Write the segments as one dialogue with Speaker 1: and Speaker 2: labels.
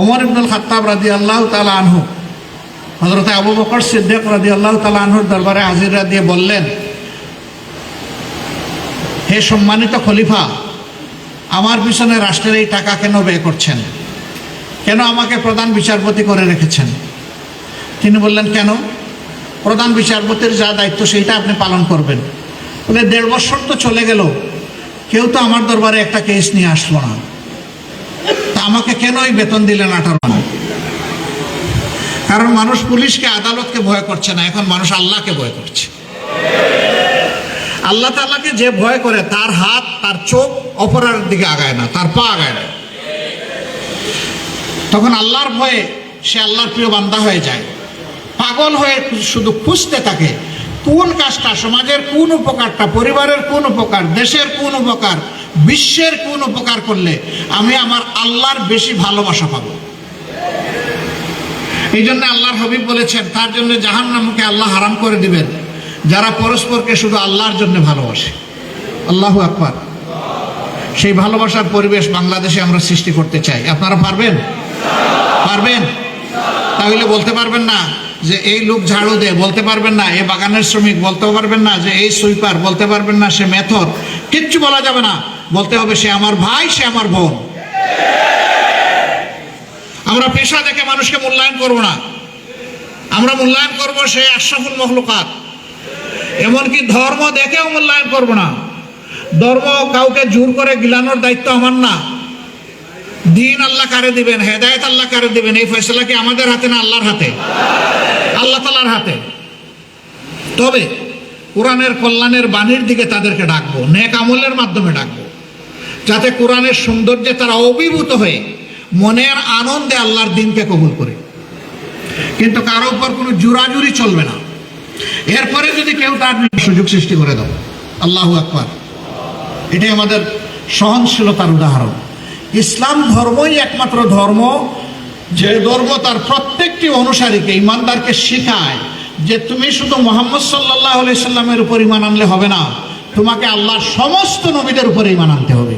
Speaker 1: ওমর ইবনুল খাত্তাব রাদিয়াল্লাহু তাআলা আনহু হযরত আবু বকর সিদ্দিক রাদিয়াল্লাহু তাআলা আনহুর দরবারে হাজিরা দিয়ে বললেন, হে সম্মানিত খলিফা, আমার পিছনে রাষ্ট্রের এই টাকা কেন ব্যয় করছেন? কেন আমাকে প্রধান বিচারপতি করে রেখেছেন? তিনি বললেন, কেন? প্রধান বিচারপতির যা দায়িত্ব সেইটা আপনি পালন করবেন। বলে 1.5 বছর তো চলে গেল, কেউ তো আমার দরবারে একটা কেস নিয়ে আসলো না, তা আমাকে কেন এই বেতন দিলেন 18 মাস? কারণ মানুষ পুলিশকে আদালতকে ভয় করছে না, এখন মানুষ আল্লাহকে ভয় করছে। আল্লাহ তাআলাকে যে ভয় করে তার হাত তার চোখ অপরাধের দিকে আগায় না, তার পা আগায় না। তখন আল্লাহর ভয়ে সে আল্লাহর প্রিয় বান্দা হয়ে যায়, পাগল হয়ে শুধু খুঁজতে থাকে কোন কাজটা সমাজের কোন উপকারটা, পরিবারের কোন উপকার, দেশের কোন উপকার, বিশ্বের কোন উপকার করলে আমি আমার আল্লাহর বেশি ভালোবাসা পাবো। এই জন্য আল্লাহর হাবিব বলেছেন, তার জন্য জাহান্নামকে আল্লাহ হারাম করে দিবেন যারা পরস্পরকে শুধু আল্লাহর জন্য ভালোবাসে। আল্লাহু আকবার। সেই ভালোবাসার পরিবেশ বাংলাদেশে আমরা সৃষ্টি করতে চাই। আপনারা পারবেন? পারবেন? তাহলে বলতে পারবেন না যে এই লোক ঝাড়ু দেয়, বলতে পারবেন না এই বাগানের শ্রমিক, বলতে পারবেন না যে এই সুইপার, বলতে পারবেন না সে মেথর, কিচ্ছু বলা যাবে না। বলতে হবে সে আমার ভাই, সে আমার বোন। আমরা পেশা দেখে মানুষকে মূল্যায়ন করব না, আমরা মূল্যায়ন করব সে আশরাফুল মখলুকাত। এমনকি ধর্ম দেখেও মূল্যায়ন করব না। ধর্ম কাউকে জোর করে গিলানোর দায়িত্ব আমার না। দিন আল্লাহ কারে দিবেন, হেদায়েত আল্লাহ কারে দিবেন, এই ফয়সালা কি আমাদের হাতে না আল্লাহর হাতে? আল্লাহ তাআলার হাতে। তবে কোরআনের কল্যাণের বাণীর দিকে তাদেরকে ডাকবো, নেক আমলের মাধ্যমে ডাকবো, যাতে কোরআনের সৌন্দর্যে তারা অভিভূত হয়ে মনের আনন্দে আল্লাহর দিনকে কবুল করে। কিন্তু কারো উপর কোনো জোরাজুরি চলবে না। এরপরে যদি কেউ তার সুযোগ সৃষ্টি করে দাও, আল্লাহু আকবার। এটাই আমাদের সহনশীলতার উদাহরণ। ইসলাম ধর্মই একমাত্র ধর্ম যে ধর্ম তার প্রত্যেকটি অনুসারীকে, ইমানদারকে শেখায় যে তুমি শুধু মুহাম্মদ সাল্লাল্লাহু আলাইহি সাল্লামের উপর ঈমান আনলে হবে না, তোমাকে আল্লাহর সমস্ত নবীদের উপর ঈমান আনতে হবে।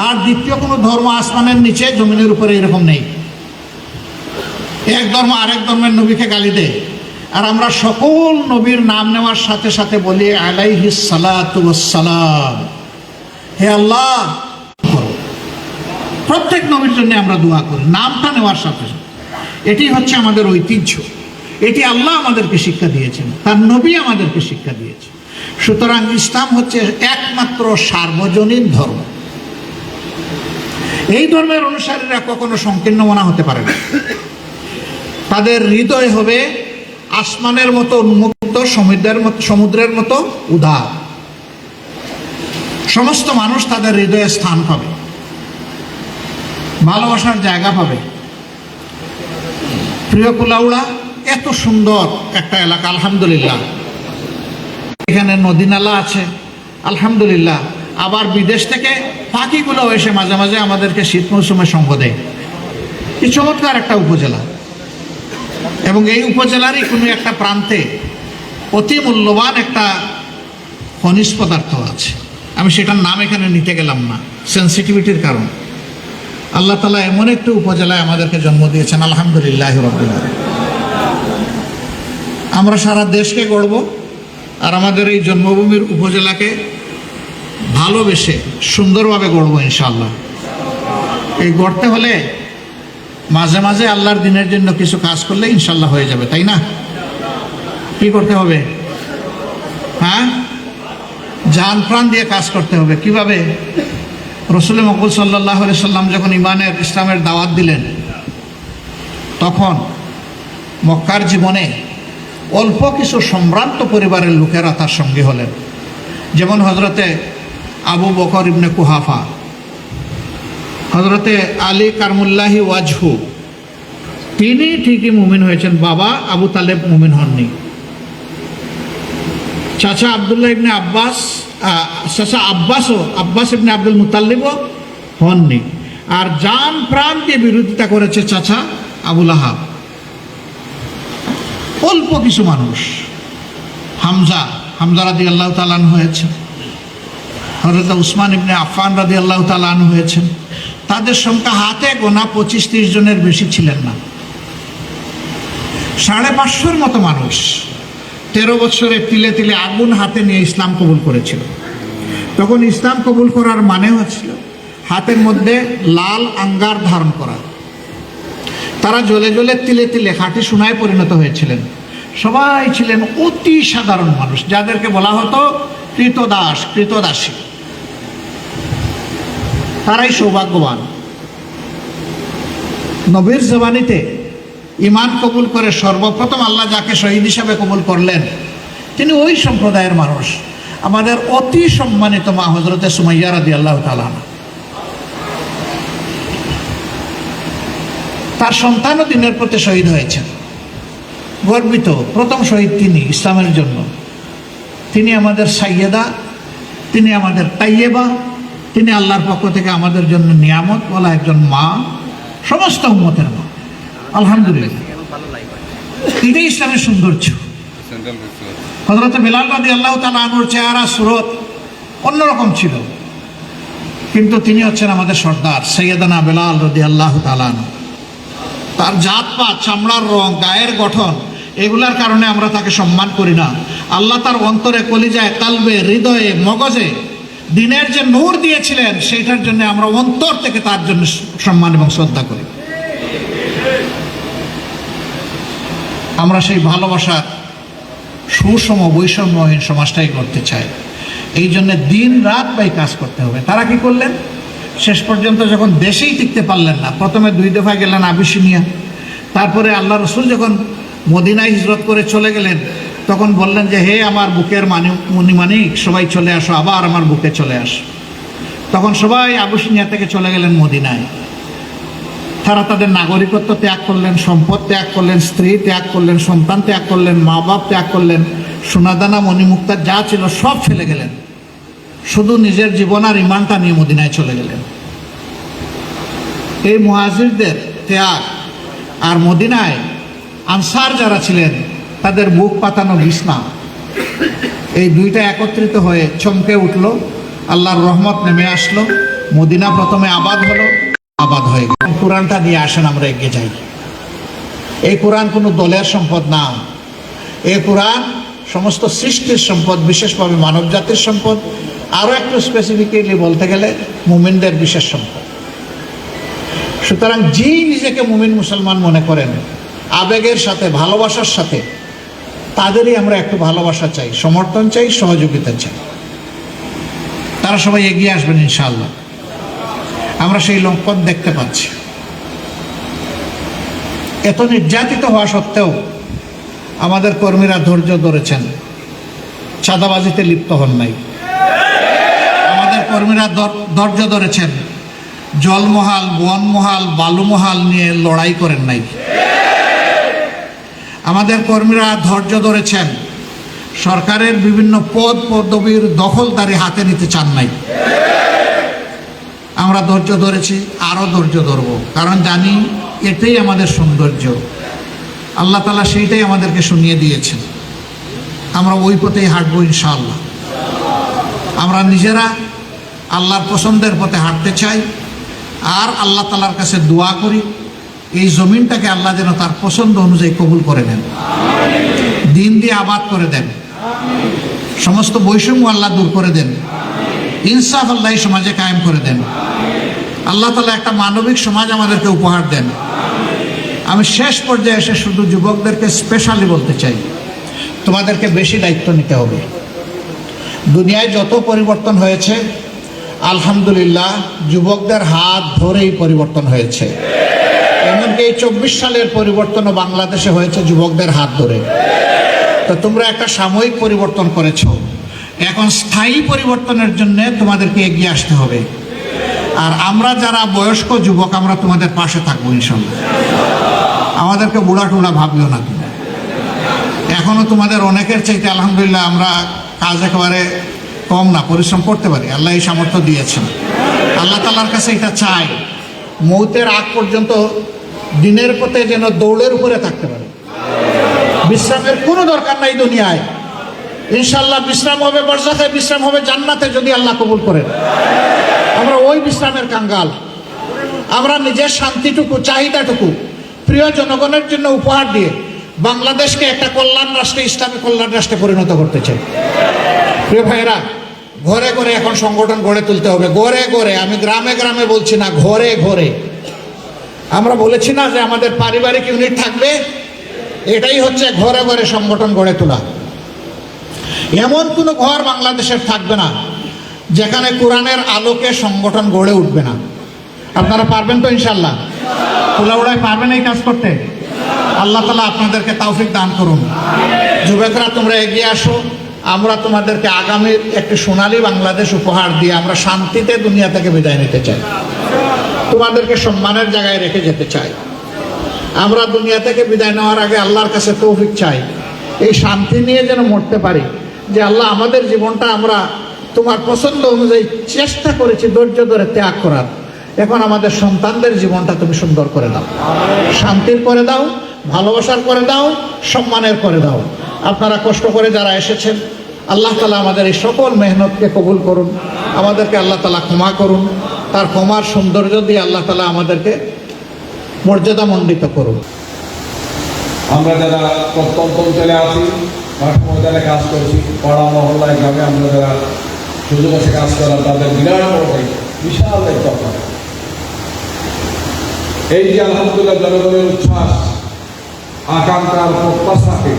Speaker 1: আর দ্বিতীয় কোনো ধর্ম আসমানের নিচে জমিনের উপরে এরকম নেই। এক ধর্ম আরেক ধর্মের নবীকে গালি দেয়, আর আমরা সকল নবীর নাম নেওয়ার সাথে সাথে বলি আলাইহিস সালাতু ওয়াস সালাম, হে আল্লাহ। প্রত্যেক নবীর জন্য আমরা দোয়া করি নামটা নেওয়ার সাথে সাথে। এটি হচ্ছে আমাদের ঐতিহ্য, এটি আল্লাহ আমাদেরকে শিক্ষা দিয়েছেন, তার নবী আমাদেরকে শিক্ষা দিয়েছে। সুতরাং ইসলাম হচ্ছে একমাত্র সার্বজনীন ধর্ম। এই ধর্মের অনুসারীরা কখনো সংকীর্ণ মনা হতে পারে না। তাদের হৃদয় হবে আসমানের মতো উন্মুক্ত, সমুদ্রের মতো উদার। সমস্ত মানুষ তাদের হৃদয়ে স্থান পাবে, ভালোবাসার জায়গা পাবে। প্রিয় কুলাউড়া এত সুন্দর একটা এলাকা, আলহামদুলিল্লাহ। এখানে নদী নালা আছে, আলহামদুলিল্লাহ। আবার বিদেশ থেকে পাখিগুলো এসে মাঝে মাঝে আমাদেরকে শীত মৌসুমে সঙ্গ দেয়। এই চমৎকার একটা উপজেলা, এবং এই উপজেলারই কোনো একটা প্রান্তে অতি মূল্যবান একটা খনিজ পদার্থ আছে। আমি সেটার নাম এখানে নিতে গেলাম না, সেন্সিটিভিটির কারণ। আল্লাহ তাআলা এমন একটি উপজেলায় আমাদেরকে জন্ম দিয়েছেন, আলহামদুলিল্লাহ রাব্বিল আলামিন। আমরা সারা দেশকে গড়ব, আর আমাদের এই জন্মভূমির উপজেলাকে ভালোবেসে সুন্দরভাবে গড়ব ইনশাআল্লাহ। এই গড়তে হলে মাঝে মাঝে আল্লাহর দিনের জন্য কিছু কাজ করলে ইনশাআল্লাহ হয়ে যাবে, তাই না? কি করতে হবে? হ্যাঁ, জান প্রাণ দিয়ে কাজ করতে হবে। কিভাবে? রাসূল মকবুল সাল্লাল্লাহু আলাইহি সাল্লাম যখন ইমানের ইসলামের দাওয়াত দিলেন, তখন মক্কার জীবনে অল্প কিছু সম্ভ্রান্ত পরিবারের লোকেরা তার সঙ্গে হলেন। যেমন হজরতে আবু বকর ইবনে কুহাফা, হজরতে আলী কারমুল্লাহি ওয়াজহু, তিনি ঠিকই মুমিন হয়েছেন, বাবা আবু তালেব মুমিন হননি। চাচা আব্দুল্লাহ ইবনে আব্বাস, চাচা আব্বাস ইবনে আব্দুল মুতাল্লিবও হননি। আর জান প্রাণ দিয়ে বিরোধিতা করেছে চাচা আবু লাহাব। অল্প কিছু মানুষ। হামজা রাদিয়াল্লাহু তাআলা আনহু হয়েছেন, হযরত উসমান ইবনে আফফান রাদিয়াল্লাহু তাআলা আনহু হয়েছেন, তাদের সংখ্যা হাতে গোনা 25-30 জনের বেশি ছিলেন না। 550 মতো মানুষ 13 বছরে তিলে তিলে আগুন হাতে নিয়ে ইসলাম কবুল করেছিল। তখন ইসলাম কবুল করার মানে হচ্ছিল হাতের মধ্যে লাল আঙ্গার ধারণ করা। তারা জ্বলে জ্বলে তিলে তিলে খাঁটি সোনায় পরিণত হয়েছিলেন। সবাই ছিলেন অতি সাধারণ মানুষ, যাদেরকে বলা হতো কৃতদাস, কৃতদাসী। তারাই সৌভাগ্যবান। নবীর জবানিতে ইমান কবুল করে সর্বপ্রথম আল্লাহ যাকে শহীদ হিসাবে কবুল করলেন তিনি ওই সম্প্রদায়ের মানুষ, আমাদের অতি সম্মানিত মা হযরতে সুমাইয়া রাদিয়াল্লাহু তাআলা আনহা। তার সন্তানও দিনের পথে শহীদ হয়েছেন। গর্বিত প্রথম শহীদ তিনি ইসলামের জন্য। তিনি আমাদের সাইয়েদা, তিনি আমাদের তাইয়েবা, তিনি আল্লাহর পক্ষ থেকে আমাদের জন্য নিয়ামত বলা একজন মা, সমস্ত উম্মতের মা। আলহামদুলিল্লাহ, এটাই ইসলামের সৌন্দর্য। হযরত বেলাল রাদিয়াল্লাহু তাআলা আনহুর চেহারা সুরত অন্যরকম ছিল, কিন্তু তিনি হচ্ছেন আমাদের সর্দার সৈয়দনা বেলাল রাদিয়াল্লাহু তাআলা আনহু। তার জাত পাত, চামড়ার রং, গায়ের গঠন, এগুলার কারণে আমরা তাকে সম্মান করি না। আল্লাহ তার অন্তরে, কলিজায়, কালবে, হৃদয়ে, মগজে দিনের যে নূর দিয়েছিলেন সেইটার জন্য আমরা অন্তর থেকে তার জন্য সম্মান এবং শ্রদ্ধা করি। আমরা সেই ভালোবাসার সুষম বৈষম্যহীন সমাজটাই করতে চাই। এই জন্য দিন রাত ভাই কাজ করতে হবে। তারা কি করলেন? শেষ পর্যন্ত যখন দেশেই টিকতে পারলেন না, প্রথমে 2 দফায় গেলেন আবিসিনিয়া, তারপরে আল্লাহ রসুল যখন মদিনায় হিজরত করে চলে গেলেন তখন বললেন যে হে আমার বুকের মণিমাণিক, সবাই চলে আসো, আবার আমার বুকে চলে আসো। তখন সবাই আবিসিনিয়া থেকে চলে গেলেন মদিনায়। তারা তাদের নাগরিকত্ব ত্যাগ করলেন, সম্পদ ত্যাগ করলেন, স্ত্রী ত্যাগ করলেন, সন্তান ত্যাগ করলেন, মা বাপ ত্যাগ করলেন, সোনাদানা মণিমুক্তা যা ছিল সব ফেলে গেলেন, শুধু নিজের জীবন আর ইমানটা নিয়ে মদিনায় চলে গেলেন। এই মুহাজিরদের ত্যাগ আর মদিনায় আনসার যারা ছিলেন তাদের বুক পাতানো বিছনা, এই দুইটা একত্রিত হয়ে চমকে উঠল। আল্লাহর রহমত নেমে আসলো, মদিনা প্রথমে আবাদ হলো, আবাদ হয়ে গেল। কোরআনটা দিয়ে আসেন আমরা এগিয়ে যাই। এই কোরআন কোনো দলের সম্পদ না, এই কোরআন সমস্ত সৃষ্টির সম্পদ, বিশেষভাবে মানব জাতির সম্পদ, আরও একটু স্পেসিফিক্যালি বলতে গেলে মুমিনদের বিশেষ সম্পদ। সুতরাং যেই নিজেকে মুমিন মুসলমান মনে করেন আবেগের সাথে, ভালোবাসার সাথে, তাদেরই আমরা একটু ভালোবাসা চাই, সমর্থন চাই, সহযোগিতা চাই। তারা সবাই এগিয়ে আসবেন ইনশাআল্লাহ। আমরা সেই লক্ষণ দেখতে পাচ্ছি। এত নির্যাতিত হওয়া সত্ত্বেও আমাদের কর্মীরা ধৈর্য ধরেছেন, চাঁদাবাজিতে লিপ্ত হন নাই। আমাদের কর্মীরা ধৈর্য ধরেছেন, জলমহাল, বনমহাল, বালুমহাল নিয়ে লড়াই করেন নাই। আমাদের কর্মীরা ধৈর্য ধরেছেন, সরকারের বিভিন্ন পদ পদবীর দখলদারি হাতে নিতে চান নাই। আমরা ধৈর্য ধরেছি, আরও ধৈর্য ধরব, কারণ জানি এটাই আমাদের সৌন্দর্য। আল্লাহ তাআলা সেইটাই আমাদেরকে শুনিয়ে দিয়েছেন। আমরা ওই পথেই হাঁটবো ইনশাআল্লাহ। আমরা নিজেরা আল্লাহর পছন্দের পথে হাঁটতে চাই, আর আল্লাহ তাআলার কাছে দোয়া করি এই জমিনটাকে আল্লাহ যেন তার পছন্দ অনুযায়ী কবুল করে নেন, দিন দিয়ে আবাদ করে দেন, সমস্ত বৈষম্য আল্লাহ দূর করে দেন, ইনসাফ আল্লাহ এই সমাজে কায়েম করে দেন। আল্লাহ তাআলা একটা মানবিক সমাজ আমাদেরকে উপহার দেন। আমি শেষ পর্যায়ে এসে শুধু যুবকদেরকে স্পেশালি বলতে চাই, তোমাদেরকে বেশি দায়িত্ব নিতে হবে। দুনিয়ায় যত পরিবর্তন হয়েছে আলহামদুলিল্লাহ যুবকদের হাত ধরেই পরিবর্তন হয়েছে। এমনকি এই 24 সালের পরিবর্তনও বাংলাদেশে হয়েছে যুবকদের হাত ধরে। তো তোমরা একটা সাময়িক পরিবর্তন করেছো, এখন স্থায়ী পরিবর্তনের জন্য তোমাদেরকে এগিয়ে আসতে হবে। আর আমরা যারা বয়স্ক যুবক আমরা তোমাদের পাশে থাকবো ইনশাআল্লাহ। আমাদেরকে বুড়া টুড়া ভাবিও না তুমি। এখনো তোমাদের অনেকের চাইতে আলহামদুলিল্লাহ আমরা কাজ একেবারে কম না, পরিশ্রম করতে পারি। আল্লাহ এই সামর্থ্য দিয়েছেন। আল্লাহ তাআলার কাছে এটা চাই, মৌতের আগ পর্যন্ত দিনের পথে যেন দৌড়ের উপরে থাকতে পারে। বিশ্রামের কোনো দরকার নাই দুনিয়ায়। ইনশাআল্লাহ বিশ্রাম হবে বারজাখে, বিশ্রাম হবে জান্নাতে যদি আল্লাহ কবুল করেন। আমরা ওই বিশ্রামের কাঙ্গাল। আমরা নিজের শান্তিটুকু, চাহিদাটুকু প্রিয় জনগণের জন্য উপহার দিয়ে বাংলাদেশকে একটা কল্যাণ রাষ্ট্রে, ইসলামী কল্যাণ রাষ্ট্রে পরিণত করতে চাই। প্রিয় ভাইরা, ঘরে ঘরে এখন সংগঠন গড়ে তুলতে হবে, ঘরে ঘরে। আমি গ্রামে গ্রামে বলছি না, ঘরে ঘরে। আমরা বলেছি না যে আমাদের পারিবারিক ইউনিট থাকবে, এটাই হচ্ছে ঘরে ঘরে সংগঠন গড়ে তোলা। এমন কোনো ঘর বাংলাদেশের থাকবে না যেখানে কোরআনের আলোকে সংগঠন গড়ে উঠবে না। আপনারা পারবেন তো ইনশাল্লাহ? কুলাউড়ায় পারবেন এই কাজ করতে? আল্লাহ তাআলা আপনাদেরকে তৌফিক দান করুন। যুবকরা, তোমরা এগিয়ে আসো। আমরা তোমাদেরকে আগামীর একটি সোনালী বাংলাদেশ উপহার দিয়ে আমরা শান্তিতে দুনিয়া থেকে বিদায় নিতে চাই, তোমাদেরকে সম্মানের জায়গায় রেখে যেতে চাই। আমরা দুনিয়া থেকে বিদায় নেওয়ার আগে আল্লাহর কাছে তৌফিক চাই, এই শান্তি নিয়ে যেন মরতে পারি, যে আল্লাহ আমাদের জীবনটা আমরা তোমার পছন্দ অনুযায়ী চেষ্টা করেছি ধৈর্য ধরে ত্যাগ করার। এখন আমাদের সন্তানদের জীবনটা তুমি সুন্দর করে দাও, শান্তির করে দাও, ভালোবাসার করে দাও, সম্মানের করে দাও। আপনারা কষ্ট করে যারা এসেছেন, আল্লাহ তাআলা আমাদের এই সকল মেহনতকে কবুল করুন। আমাদেরকে আল্লাহ তাআলা ক্ষমা করুন। তার ক্ষমার সৌন্দর্য দিয়ে আল্লাহ তাআলা আমাদেরকে মর্যাদা মণ্ডিত করুন।
Speaker 2: আমরা যারা প্রত্যন্ত অঞ্চলে আছি, মাঠ ময়দানে কাজ করছি, পাড়া মহল্লায় গ্রামে আমরা যারা সুযোগ আছে কাজ করার, তাদের বিরাট বড় বিশাল একটা ব্যাপার। এই যে আলহামদুলিল্লাহ জনগণের উচ্ছ্বাস, আকাঙ্ক্ষার প্রত্যাশাকে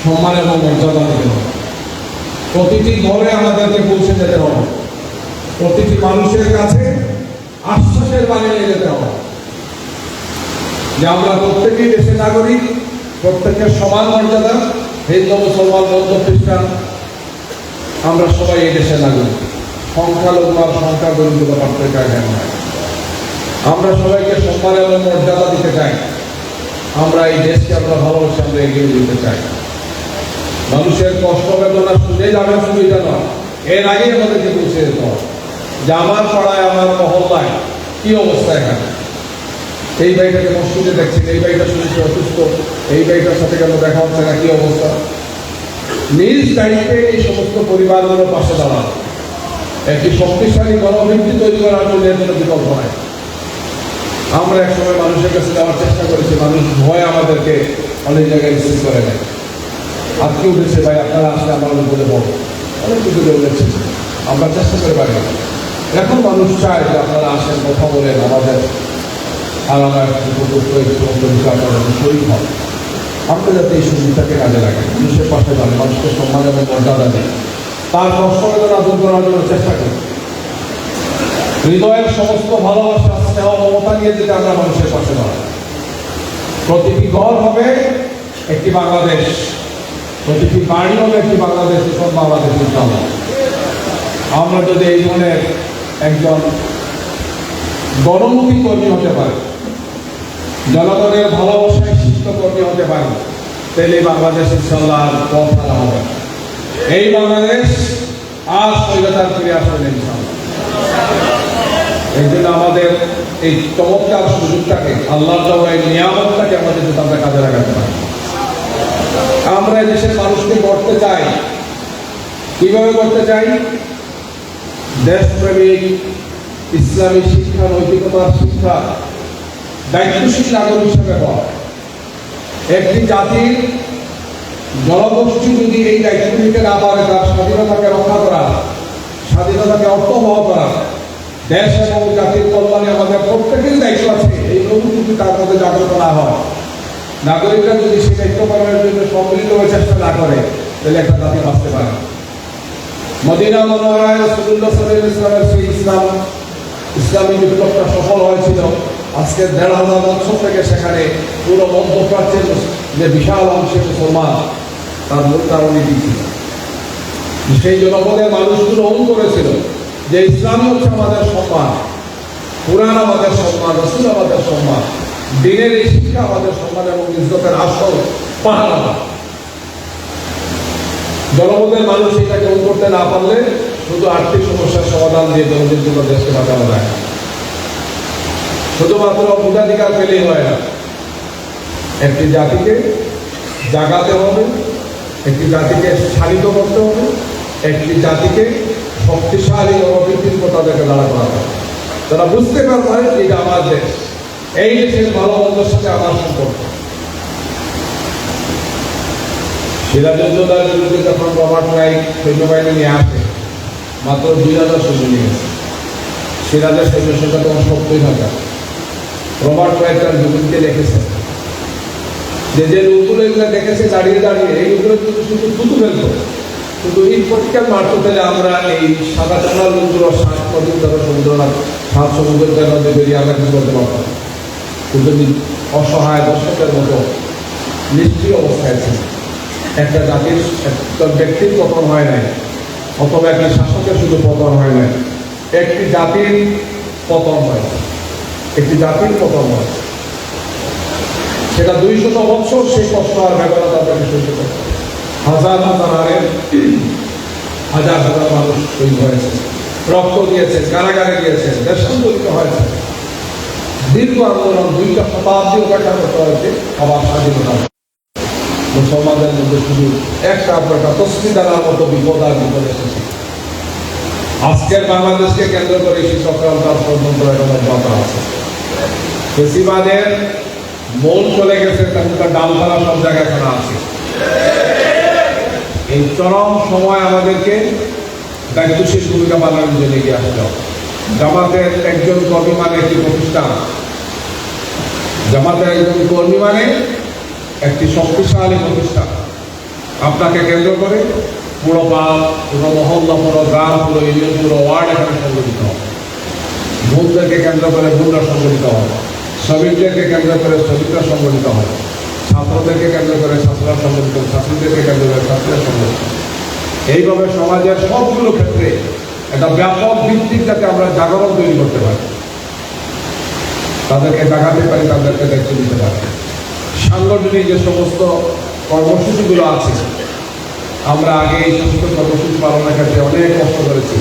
Speaker 2: সম্মান এবং মর্যাদা দিতে হবে। প্রতিটি ঘরে আমাদেরকে পৌঁছে যেতে হবে, প্রতিটি মানুষের কাছে আশ্বাসের বাণী নিয়ে যেতে হবে যে আমরা প্রত্যেকেই দেশের নাগরিক, প্রত্যেকের সমান মর্যাদা। হিন্দু, মুসলমান, বৌদ্ধ, খ্রিস্টান, আমরা সবাই এই দেশের নাগরিক। সংখ্যালঘু আর সংখ্যাগরিষ্ঠ পার্থক্য জ্ঞান হয়। আমরা সবাইকে সম্মান এবং মর্যাদা দিতে চাই। আমরা এই দেশকে আমরা ভালোবাসি, আমরা এগিয়ে দিতে চাই। মানুষের কষ্ট বেদনা শুনে যাবে সুবিধা নয়, এর আগে আমাদেরকে পৌঁছে যেতে হবে যে আমার পাড়ায়, আমার মহল্লায় কি অবস্থা। এখানে এই ভাইটাকে মসজিদে দেখছেন, এই ভাইটা শুনেছি অসুস্থ, এই ভাইটার সাথে কেন দেখা হচ্ছে না, কি অবস্থা। নিজ দায়িত্বে এই সমস্ত পরিবারগুলোর পাশে দাঁড়ানো, একটি শক্তিশালী গণভিত্তি তৈরি করার জন্য এর জন্য বিকল্প নাই। আমরা একসময় মানুষের কাছে যাওয়ার চেষ্টা করেছি, মানুষ ভয় আমাদেরকে অনেক জায়গায় রিসিভ করে নেয়। আজকে উঠেছে, ভাই আপনারা আসলে আমার উপরে বড়, অনেক কিছু বলেছে, আমরা চেষ্টা করে পারি। এখন মানুষ চায় যে আপনারা আসেন, কথা বলেন, আমাদের আর আমার উপযুক্ত এই সমস্ত বিষয় আপনারা শরীর হন। আমরা যাতে এই সুবিধাকে কাজে লাগে, মানুষের পাশে দাঁড়ান, মানুষকে সম্মান এবং মর্যাদা দেয়, তার কষ্ট বেদনা দূর করার জন্য চেষ্টা করি। হৃদয়ের সমস্ত ভালোবাসা, স্নেহ, মমতা নিয়ে যেতে আমরা মানুষের পাশে দাঁড়াই। প্রতিটি ঘর হবে একটি বাংলাদেশ, প্রতিটি বাড়ি হবে একটি বাংলাদেশ, সব বাংলাদেশ ইনশাআল্লাহ। আমরা যদি এই ধরনের একজন গণমুখী কর্মী হতে পারি, জনগণের ভালোবাসায় শিষ্ট কর্মী হতে পারি, তাহলে বাংলাদেশ ইনশাআল্লাহ পথ হারা হবে। এই বাংলাদেশ আর স্বৈরতার ফিরে আসবে ইনশাআল্লাহ। এই জন্য আমাদের এই চমৎকার সুযোগটাকে, আল্লাহর দেওয়া এই নিয়ামতটাকে আমাদের যদি আমরা কাজে লাগাতে পারি। আমরা দেশের মানুষকে করতে চাই, কিভাবে করতে চাই? দেশপ্রেমিক, ইসলামী শিক্ষা, নৈতিকতার শিক্ষা, দায়িত্বশীল নাগরিক হিসেবে হওয়া। একটি জাতির জনগোষ্ঠী যদি এই দায়িত্ব নিতে না পারে, তার স্বাধীনতাকে রক্ষা করা, স্বাধীনতাকে অর্থবহ করা, দেশ এবং জাতির কল্যাণে আমাদের প্রত্যেকেরই দায়িত্ব আছে। এই অনুভূতি তার মধ্যে জাগ্রত না হয়, নাগরিকরা যদি সেই দায়িত্ব পালনের জন্য সম্মিলিতভাবে চেষ্টা না করে, তাহলে একটা জাতি বাঁচতে পারে। মদিনা মুনাওয়ারায় রাসূলুল্লাহ সাল্লাল্লাহু আলাইহি ওয়াসাল্লামের সেই ইসলামী বিপ্লবটা সফল হয়েছিল। আজকে ১৫০০ বছর থেকে সেখানে পুরো মধ্যপ্রাচ্যের যে বিশাল অংশে মুসলমান, তার মূল কারণে দিয়েছিল। সেই জনপদের মানুষগুলো অনু করেছিল যে ইসলাম হচ্ছে আমাদের সম্মান, কুরআন আমাদের সম্মান, রাসূল আমাদের সম্মান, দিনের এই শিক্ষা আমাদের সম্মান এবং ইজ্জতের আসল পাহারা। জনপদের মানুষ এটা গ্রহণ করতে না পারলে শুধু আর্থিক সমস্যার সমাধান দিয়ে জনগণের জন্য দেশকে বাঁচানো যায় না। শুধুমাত্র ভোটাধিকার পেলেই হয় না, একটি জাতিকে জাগাতে হবে, একটি জাতিকে শালিত করতে হবে, একটি জাতিকে শক্তিশালী ও অভিজ্ঞ তাদেরকে দাঁড়া করাতে হবে। তারা বুঝতে পারবে এটা আমার দেশ, এই দেশের ভালো মন্দের সাথে আমার সম্পর্ক। সিরাজউদ্দৌলার বিরুদ্ধে যখন রবার্ট রাইট সৈন্যবাহিনী নিয়ে আসে, মাত্র 2000 সৈন্য নিয়ে গেছে। সিরাজের সৈন্য সংখ্যা তখন 70,000। রবার্ট রাইট তার বিরুদ্ধে লিখেছেন যে লোকগুলো এগুলো দেখেছে দাঁড়িয়ে দাঁড়িয়ে, এই লোকগুলো কিন্তু শুধু থুতু ফেলতো, কিন্তু এই পরীক্ষার মারতে পেলে আমরা এই সাদা চালা লোকগুলো 7 কদিন ধরে সমুদ্রনাথ 7 সমুদ্রের নদী বেরিয়ে আমরা কিছু করতে পারতাম। কিন্তু অসহায় দর্শকের মতো নিষ্ক্রিয় অবস্থায় ছিল। একটা জাতির একটা ব্যক্তির পতন হয় নাই, অথবা একটি শাসকের শুধু পতন হয় নাই, একটি জাতির পতন হয়, একটি জাতির পতন হয়। সেটা 200 বছর সেই কষ্ট আর ব্যাপারে তাদেরকে সহ্য করতে, হাজার হাজার হাজার হাজার মানুষ শহীদ হয়েছে, রক্ত দিয়েছে, কারাগারে গিয়েছে, দেশান্তরিত হয়েছে। দীর্ঘ আন্দোলন 2টা শতাব্দী অপেক্ষা করতে হয়েছে আবার স্বাধীনতা। মুসলমানদের মধ্যে শুধু একটা তসমি দ্বারার মতো বিপদ আর বিপদ এসেছে। আজকের বাংলাদেশকে কেন্দ্র করে সেই চক্রান্তার ষড়যন্ত্র এখন অব্যাহত আছে। ফেসিবাদের মূল চলে গেছে, তখনকার ডালপালা সব জায়গায় খানা আছে। এই চরম সময় আমাদেরকে দায়িত্বশীল ভূমিকা পালনের জন্য এগিয়ে আসতে হবে। জামাতের একজন কর্মী মানে একটি প্রতিষ্ঠান, জামাতের একজন কর্মী মানে একটি শক্তিশালী প্রতিষ্ঠান। আপনাকে কেন্দ্র করে পুরো পাড়া, পুরো মহল্লা, পুরো গ্রাম, পুরো ইউনিয়ন, পুরো ওয়ার্ড এখানে সংগঠিত হবে। ভূতদেরকে কেন্দ্র করে ভূতরা সংগঠিত হবে, শ্রমিকদেরকে কেন্দ্র করে শ্রমিকরা সংগঠিত হবে, ছাত্রদেরকে কেন্দ্র করে ছাত্ররা সংগঠিত, ছাত্রীদেরকে কেন্দ্র করে ছাত্রীরা সংগঠিত। এইভাবে সমাজের সবগুলো ক্ষেত্রে একটা ব্যাপক ভিত্তিক যাতে আমরা জাগরণ তৈরি করতে পারি, তাদেরকে জাগাতে পারি, তাদেরকে দায়িত্ব দিতে পারি। সাংগঠনিক যে সমস্ত কর্মসূচিগুলো আছে, আমরা আগে এই সমস্ত কর্মসূচি পালনের ক্ষেত্রে অনেক কষ্ট করেছি।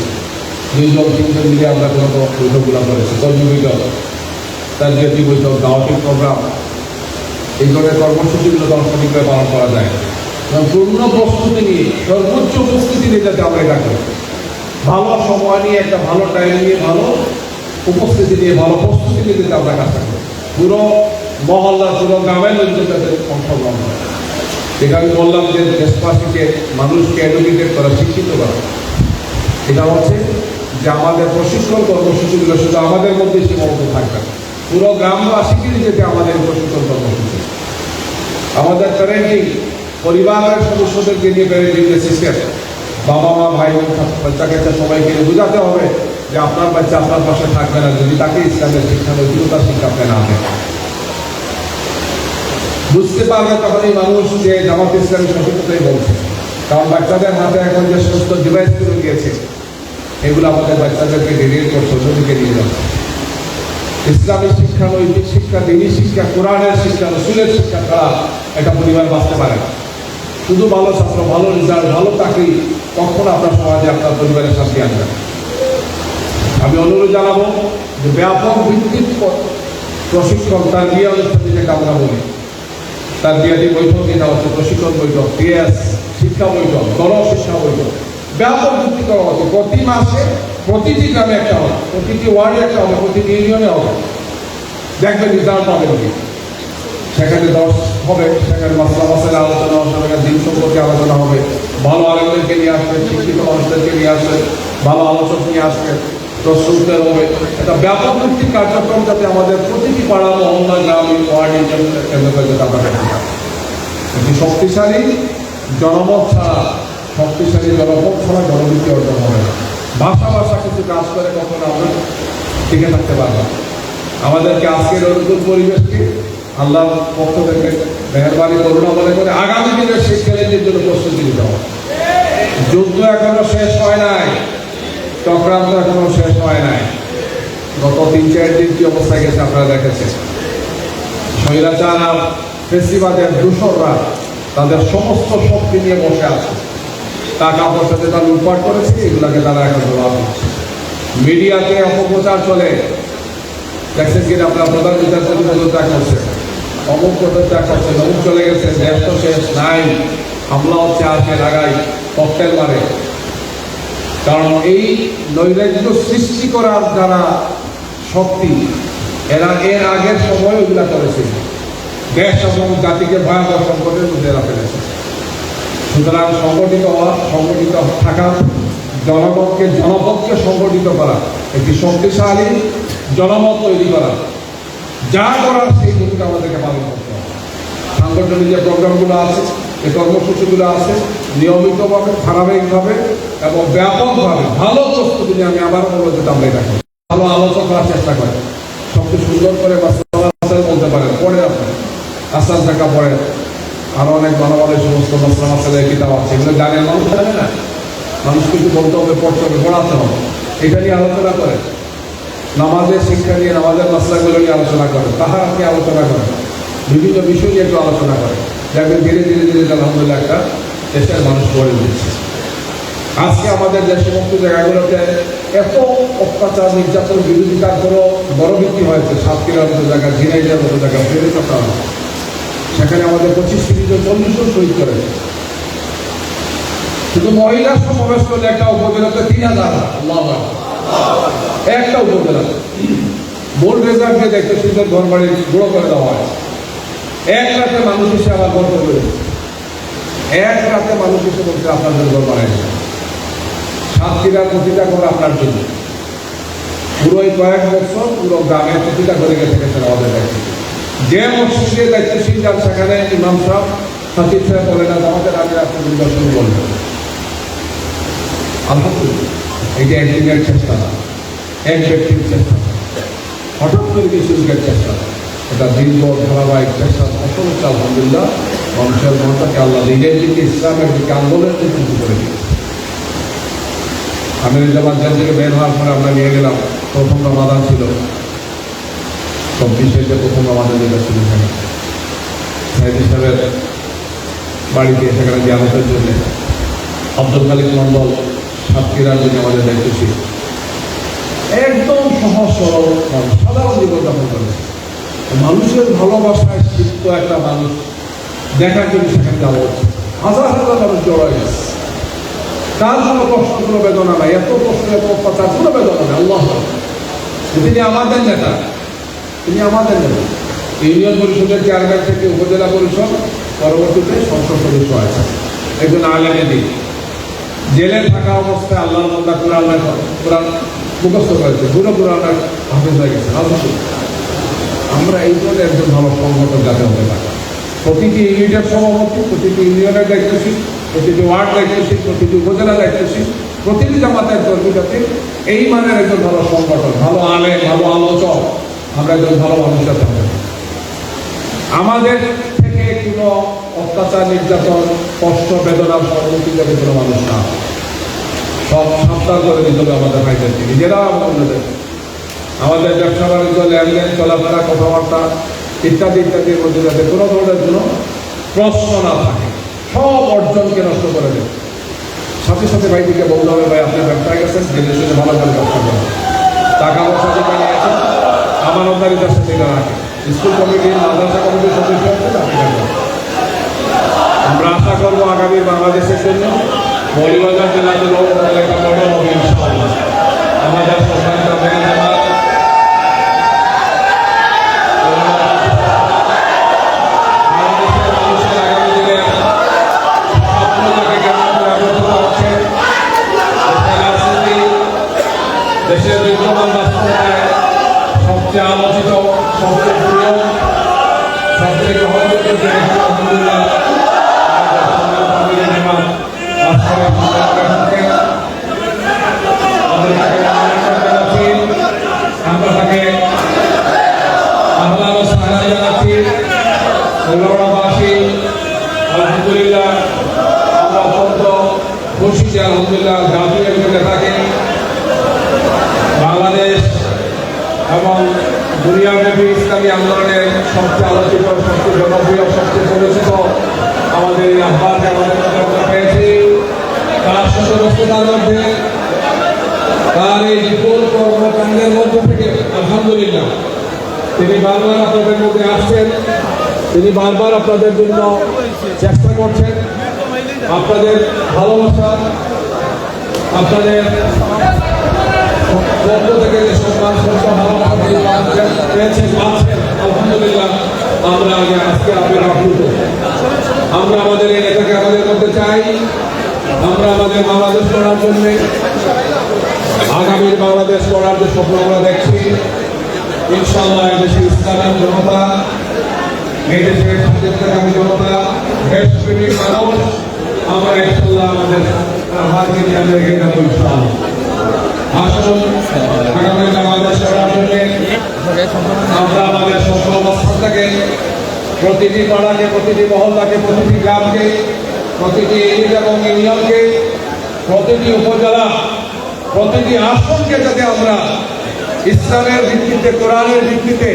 Speaker 2: 2-3 মিলে আমরা কোনো বৈঠকগুলো করেছি, কর্মী বৈঠক, তার জাতীয় বৈঠক, দাওয়াতি প্রোগ্রাম, এই ধরনের কর্মসূচিগুলো তো সঠিকভাবে পালন করা যায়। পূর্ণ প্রস্তুতি নিয়ে, সর্বোচ্চ উপস্থিতি নিয়ে যাতে আমরা এটা করি, ভালো সময় নিয়ে, একটা ভালো টাইম নিয়ে, ভালো উপস্থিতি নিয়ে, ভালো প্রস্তুতি নিয়ে যাতে আমরা কাজটা করি। পুরো মহল্লা, পুরো গ্রামের লোকজন যাতে অংশগ্রহণ করে। যেটা আমি বললাম যে দেশবাসীকে, মানুষকে এডুকেটেড করা, শিক্ষিত করা, এটা হচ্ছে যে আমাদের প্রশিক্ষণ কর্মসূচিগুলো শুধু আমাদের মধ্যে সীমাবদ্ধ থাকবে, পুরো গ্রামবাসীকে যেতে আমাদের প্রশিক্ষণ কর্মসূচি, আমাদের প্যারেন্টিং, পরিবারের সদস্যদেরকে নিয়ে প্যারেন্টিং যে সিস্টেম, বাবা মা, ভাই বোন, বাচ্চা কাচ্চা সবাইকে বোঝাতে হবে যে আপনার বাচ্চা আপনার পাশে থাকবে না যদি তাকে ইসলামের শিক্ষা, নৈতিকতার শিক্ষা আপনি না দেন। বুঝতে পারবে তখনই মানুষ যে জামাত ইসলামী সঠিকতাই বলছে। কারণ বাচ্চাদের হাতে এখন যে সমস্ত ডিভাইসগুলো গিয়েছে, এগুলো আমাদের বাচ্চাদেরকে ডিগ্রেড করছে, অন্যদিকে নিয়ে যাচ্ছে। ইসলামী শিক্ষা, নৈতিক শিক্ষা, দিনী শিক্ষা, কোরআনের শিক্ষা, রসুলের শিক্ষা ছাড়া একটা পরিবার বাঁচতে পারে না। শুধু ভালো ছাত্র, ভালো রেজাল্ট, ভালো চাকরি কখনো আপনার সমাজে আপনার পরিবারের শান্তি আনবে না। আমি অনুরোধ জানাবো যে ব্যাপক ভিত্তিক প্রশিক্ষণ, তার বিয়ে অনুষ্ঠান যেটা আমরা বলি, তার বিয়াদি বৈঠক যেটা হচ্ছে প্রশিক্ষণ বৈঠক, টিএস শিক্ষা বৈঠক, গণশিক্ষা বৈঠক, ব্যাপক ভিত্তি করা হচ্ছে। প্রতি মাসে প্রতিটি গ্রামে একটা হবে, প্রতিটি ওয়ার্ডে একটা হবে, প্রতিটি ইউনিয়নে হবে। দেখবেন রেজাল্ট পাবেন কি, সেখানে 10 হবে, সেখানে মাসলা মাসের আলোচনা, সেখানে দিন সম্পর্কে আলোচনা হবে, ভালো আলোচনাকে নিয়ে আসবে, শিক্ষিত মানুষদেরকে নিয়ে আসবে, ভালো আলোচক নিয়ে আসবে, প্রশ্ন উত্তর হবে। একটা ব্যাপক ভিত্তিক কার্যক্রম যাতে আমাদের প্রতিটি পাড়া, মহল্লা, গ্রাম, ওয়ার্ড, কেন্দ্র করে যাতে আমরা করতে পারি। একটি শক্তিশালী জনমত ছাড়া, জনভিত্তি অর্জন হবে না। ভাষা কিছু কাজ করে কখনো আমরা টিকে থাকতে পারবো। আমাদেরকে আজকের অনুকূল পরিবেশকে আল্লাহর পক্ষ থেকে মেহরবানি, করুণা মনে করে আগামী দিনের সেই চ্যালেঞ্জের জন্য প্রস্তুতি নিতে হবে। যুদ্ধ এখনো শেষ হয় নাই, চক্রান্ত এখনো শেষ হয় নাই। গত 3-4 দিন কি অবস্থায় গেছে আপনারা দেখেছেন। স্বৈরাচার আর ফেসিবাদের দূষররা তাদের সমস্ত শক্তি নিয়ে বসে আছে, টাকা পয়সা যেটা লুটপাট করেছে এগুলাকে তারা এখন জবাব দিচ্ছে। মিডিয়াতে অপপ্রচার চলে, দেখছেন কিনা আপনার প্রধান বিচারপতি পদত্যাগ করছে, অমুক পদত্যাগ করছে, অমুক চলে গেছে, দেশ তো শেষ নাই, হামলা হচ্ছে, আসে লাগাই, ককটেল মারে। কারণ এই নৈরাজ্য সৃষ্টি করার যারা শক্তি এরা এর আগের সময় ওইগুলা করেছে, দেশ এবং জাতিকে ভয়াবহ সংকটের মধ্যে এরা ফেলেছে। সুতরাং সংগঠিত হওয়া, সংগঠিত থাকা, জনগণকে জনপদকে সংগঠিত করা, একটি শক্তিশালী জনমত তৈরি করা, যা করার সেই ভূমিকা আমাদেরকে পালন করতে হবে। সাংগঠনিক যে প্রোগ্রামগুলো আছে, যে কর্মসূচিগুলো আছে, নিয়মিতভাবে, ধারাবাহিকভাবে এবং ব্যাপকভাবে ভালো প্রস্তুতি নিয়ে আমি আবার বলবো যে আমরা এটা করি, ভালো আলোচনা করার চেষ্টা করি, সবচেয়ে সুন্দর করে বলতে পারেন, পড়ে আপনার আসান টাকা পড়ে, আরো অনেক মানবাদের সমস্ত মশলা মাসালের কিতাব আছে, এগুলো জানেন, মানুষ জানে না, মানুষ কিছু বলতে হবে, পড়তে হবে, পড়াতে হবে, এটা নিয়ে আলোচনা করে, নামাজের শিক্ষা নিয়ে, নামাজের মশলাগুলো নিয়ে আলোচনা করে, তাহার নিয়ে আলোচনা করে, বিভিন্ন বিষয় নিয়ে একটু আলোচনা করে, যাকে ধীরে ধীরে ধীরে আলহামদুলিল্লাহ একটা দেশের মানুষ গড়ে উঠেছে। আজকে আমাদের যে সমস্ত জায়গাগুলোতে এত অত্যাচার, নির্যাতন, বিরোধিতার কোনো বড় ভিত্তি হয়েছে, সাতক্ষীরার মতো জায়গা, ঝিনাইদের মতো জায়গা, ফেরে কথা, সেখানে আমাদের 25-40 জন শহীদ করেছে। শুধু মহিলা সমাবেশ করলে একটা উপজেলাতে 3000, একটা উপজেলা মূল রেজার্ভকে দেখতে সুন্দর ঘর বাড়ি গুঁড়ো করে দেওয়া হয়। এক রাতে মানুষ এসে আবার গল্প করেছে, এক রাতে মানুষ এসে বলছে আপনাদের ঘর বাড়াই সাতক্ষীরার প্রতিটা ঘর আপনার জন্য। পুরো এই কয়েক বছর পুরো গ্রামের প্রতিটা ঘরে গেছে আমাদের দায়িত্ব। যে মসজিদে দায়িত্বশীল যান সেখানে ইমাম সাহেব, খতিব সাহেব বলে না আমাদের আগে আপনি নির্বাচন বলবেন। আলহামদুলিল্লাহ, এইটা একদিনের চেষ্টা না, এক ব্যক্তির চেষ্টা, হঠাৎ করে কিছু চেষ্টা, এটা দীর্ঘ ধারাবাহিক চেষ্টা, ফসল হচ্ছে আলহামদুলিল্লাহ মানুষের মনটাকে আল্লাহ দিনের দিকে, ইসলামের দিকে, আন্দোলনের দিকে শুরু করে দিয়েছে। আমিরুজ্জামান জেল থেকে বের হওয়ার পরে আমরা নিয়ে গেলাম, প্রথম রমাদান ছিল, 24-এর যে প্রথম রমাদান যেটা ছিল, সাইদি সাহেবের বাড়িতে সেখানে জিয়ারতের জন্য আব্দুল মালিক মন্ডল সাতক্ষীরার জন্য আমাদের দায়িত্বশীল, একদম সহজ সরল মানুষ, সাধারণ জীবনযাপন করে মানুষের ভালোবাসায় সিদ্ধ একটা মানুষ দেখার জন্য সেখানে যাওয়া হচ্ছে। হাজার হাজার মানুষ জড়ো হয়ে গেছে, তার কোনো কষ্ট, কোনো বেদনা নাই, এত কষ্ট, এত অত্যাচার, কোনো বেদনা নেই। আল্লাহ, তিনি আমাদের নেতা, তিনি আমাদের নেতা। ইউনিয়ন পরিষদের চেয়ারম্যান থেকে উপজেলা পরিষদ, পরবর্তীতে সংসদ সদস্য আছে, একজন আলেমে দিন। জেলে থাকা অবস্থায় আল্লাহ কোরআন মুখস্থ করেছে, পুরো কোরআন হাফেজ হয়ে গেছে। আমরা এই ধরনের একজন ভালো সংগঠন যাতে হতে পারি। প্রতিটি ইউনিটের সভাপতি, প্রতিটি ইউনিয়নের দায়িত্বশীল, প্রতিটি ওয়ার্ড দায়িত্বশীল, প্রতিটি উপজেলা দায়িত্বশীল, প্রতিটি জামাতের কর্মী যাতে এই মানের একজন ভালো সংগঠন, ভালো আলেম, ভালো আলোচক, আমরা একজন ভালো মানুষের থাকতে আমাদের থেকে কোনো অত্যাচার, নির্যাতন, কষ্ট, বেদনার সম্মুখীন যাতে কোনো মানুষ না, সব সাবধান করে দিতে হবে আমাদের ভাইদেরকে, নিজেরা আমাদের আমাদের ব্যবসা বাণিজ্য, লেনদেন, চলাফেরা, কথাবার্তা ইত্যাদি ইত্যাদির মধ্যে যাতে কোনো ধরনের কোনো প্রশ্ন না থাকে, সব অর্জনকে নষ্ট করে দেবে। সাথে সাথে ভাইদিকে বলতে হবে, ভাই আপনি ব্যবসায় গেছেন, জেনে শুনে ভালো করে ব্যবসা করেন, টাকা পয়সা যেটা নিয়েছেন আমানতদারিতার সাথে রাখে। স্কুল কমিটি, মাদ্রাসা কমিটির সদস্য আছে, আমরা আশা করবো আগামী বাংলাদেশের জন্য মৌলভীবাজার জেলাতে একটা বড় হবে ইনশাআল্লাহ। আমাদের সম্মানিত দেশের বিদ্যমান বাস্তবতায় সবচেয়ে আলোচিত, সবচেয়ে প্রিয়, সবচেয়ে গ্রহণযোগ্য আলহামদুলিল্লাহ আমরা তাকে আহ্লান ও সাহলা জানাচ্ছি। আলহামদুলিল্লাহ আমরা অত্যন্ত খুশি আলহামদুলিল্লাহ জাতীয় একজন নেতাকে বাংলাদেশ এবং দুনিয়াব্যাপী ইসলামী আন্দোলনের সবচেয়ে আলোচিত, সবচেয়ে জনপ্রিয়, সবচেয়ে পরিচিত আমাদের এই আহ্বানকে আমাদের মধ্যে পেয়েছি। তার সদস্যতার মধ্যে, তার এই বিপুল কর্মকাণ্ডের মধ্যে থেকে আলহামদুলিল্লাহ তিনি বারবার আপনাদের মধ্যে আসছেন, তিনি বারবার আপনাদের জন্য চেষ্টা করছেন, আপনাদের ভালোবাসা, আপনাদের পক্ষ থেকে যে সম্মান শ্রদ্ধা ভালোবাসা পেয়েছেন পাচ্ছেন, আলহামদুলিল্লাহ আমরা আজকে আপনার আপ্লুত। আমরা আমাদের এই নেতাকে আমাদের মধ্যে চাই। আমরা আমাদের বাংলাদেশ করার জন্য, আগামীর বাংলাদেশ করার যে স্বপ্ন আমরা দেখছি, ইনশাআল্লাহ এদেশের ইসলামের জনতা, এই দেশের স্বাধীনতাকামী জনতা, দেশপ্রেমিক মানুষ, আমরা ইনশাআল্লাহ আমাদের হাতকে নিয়ে আমরা এগিয়ে যাবো ইনশাআল্লাহ। আসুন আগামী বাংলাদেশ করার জন্য আমরা আমাদের সকল অবস্থানটাকে, প্রতিটি পাড়াকে, প্রতিটি মহল্লাকে, প্রতিটি গ্রামকে, প্রতিটি ইউনিট এবং ইউনিয়নকে, প্রতিটি উপজেলা, প্রতিটি আসনকে যাতে আমরা ইসলামের ভিত্তিতে, কোরআনের ভিত্তিতে,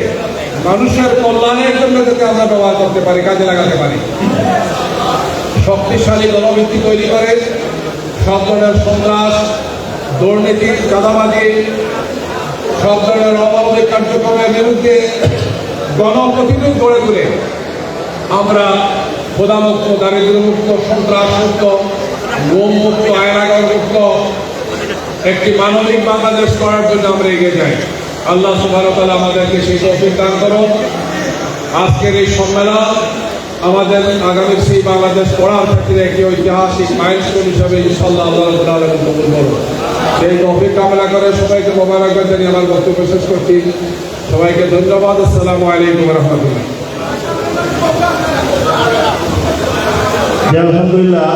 Speaker 2: মানুষের কল্যাণের জন্য যাতে আমরা ব্যবহার করতে পারি, কাজে লাগাতে পারি। শক্তিশালী জনভিত্তি তৈরি করে সব ধরনের সন্ত্রাস, দুর্নীতি, চাঁদাবাজি, সব ধরনের অমানবিক কার্যক্রমের বিরুদ্ধে গণপ্রতিরোধ গড়ে তুলে আমরা ক্ষুধামুক্ত, দারিদ্র্যমুক্ত, সন্ত্রাসমুক্ত, গুমমুক্ত, আয়নাগরমুক্ত একটি মানবিক বাংলাদেশ করার জন্য আমরা এগিয়ে যাই। আল্লাহ সুবহানাহু ওয়া তাআলা আমাদেরকে সেই তৌফিক দান করুন। আজকের এই সম্মেলন আমাদের আগামী সেই বাংলাদেশ গড়ার ক্ষেত্রে একটি ঐতিহাসিক মাইলস্টোন হিসাবে ইনশাআল্লাহ আল্লাহ রাব্বুল আলামিন কবুল করুন। সেই তৌফিক কামনা করে সবাইকে মোবারকবাদ জানিয়ে আমার বক্তব্য শেষ করছি। সবাইকে ধন্যবাদ। আসসালামু আলাইকুম ওয়া রাহমাতুল্লাহ।
Speaker 3: আলহামদুলিল্লাহ,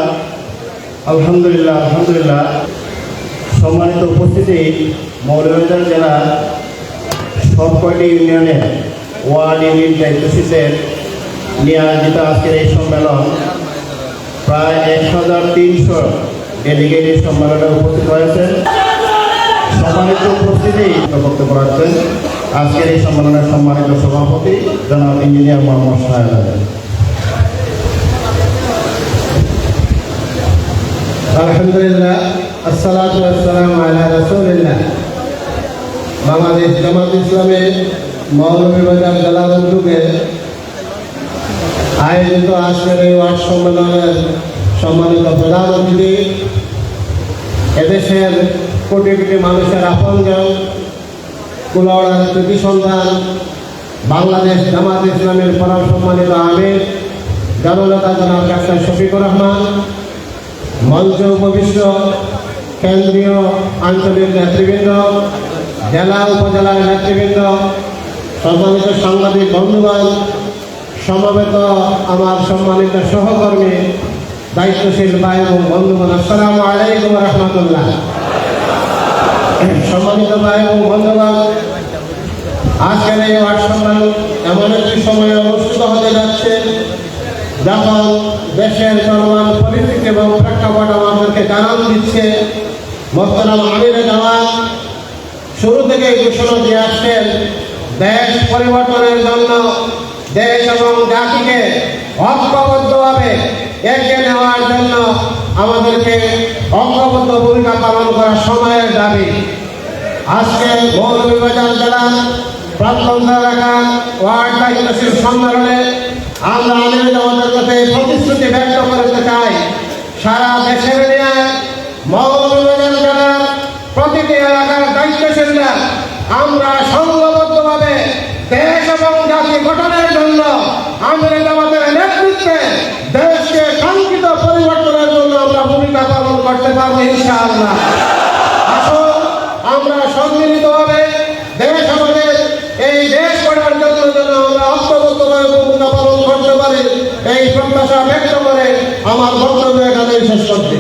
Speaker 3: আলহামদুলিল্লাহ, আলহামদুলিল্লাহ। সম্মানিত উপস্থিতি, মৌলভীবাজার জেলার সব কয়টি ইউনিয়নের ওয়ার্ড ইউনিট দায়িত্বশীলদের নিয়ে আয়োজিত আজকের এই সম্মেলন, প্রায় 1300 ডেলিগেট এই সম্মেলনে উপস্থিত হয়েছেন। সম্মানিত উপস্থিতি বক্তব্য রাখবেন আজকের এই সম্মেলনের সম্মানিত সভাপতি জনাব ইঞ্জিনিয়ার মোহাম্মদ শাহেদ আলম।
Speaker 4: আলহামদুলিল্লাহ, আসসালাতু ওয়াসসালামু আলা রাসূলিল্লাহ। বাংলাদেশ জামাত ইসলামের মৌলভীবাজার জেলা উদ্যোগে আয়োজিত আজকের এই ওয়ার্ড সম্মেলনের সম্মানিত প্রধান অতিথি, এদেশের কোটি কোটি মানুষের আপনজন, কুলাউড়ার কৃতি সন্তান, বাংলাদেশ জামাত ইসলামের পরম সম্মানিত আমির জননেতা জনাব ডাক্তার শফিকুর রহমান, মঞ্চ উপবিষ্ট কেন্দ্রীয় আঞ্চলিক নেতৃবৃন্দ, জেলা উপজেলার নেতৃবৃন্দ, সম্মানিত সাংবাদিক বন্ধুগণ, সমবেত আমার সম্মানিত সহকর্মী, দায়িত্বশীল ভাই এবং বন্ধুগণ, আসসালামু আলাইকুম ওয়া রাহমাতুল্লাহ। সম্মানিত ভাই এবং বন্ধুগণ, আজকের এই ওয়ার্ড সম্মেলন এমন একটি সময়ে অনুষ্ঠিত হতে যাচ্ছে যখন দেশের চলমান পরিস্থিতি এবং প্রেক্ষাপট আমাদেরকে জানান দিচ্ছে। মোহতারাম আমিরে জামাত শুরু থেকেই ঘোষণা দিয়ে আসছেন, দেশ পরিবর্তনের জন্য দেশ এবং জাতিকে ঐক্যবদ্ধভাবে এগিয়ে নেওয়ার জন্য আমাদেরকে ঐক্যবদ্ধ ভূমিকা পালন করার সময়ের দাবি। আজকে মৌলভীবাজার জেলার প্রাক্তন এলাকা ওয়ার্ড দায়িত্বশীল সম্মেলনে আমরা আমিরে জামাতের কাছে প্রতিশ্রুতি ব্যক্ত করতে চাই, সারা দেশের নিয়ে মৌলভীবাজার জেলার প্রতিটি এলাকার দায়িত্বশীলরা আমরা সংঘবদ্ধভাবে দেশ এবং জাতি গঠনের জন্য আমিরে জামাতের নেতৃত্বে দেশকে কাঙ্ক্ষিত পরিবর্তনের জন্য আমরা ভূমিকা পালন করতে পারবো ইনশাআল্লাহ। আসুন আমরা সম্মিলিতভাবে দেশ আমাদের এই দেশ গড়ার জন্য যেন আমরা ঐক্যবদ্ধভাবে ভূমিকা পালন করতে পারি, এই প্রত্যাশা ব্যক্ত করে আমার বক্তব্য এখানেই শেষ করছি।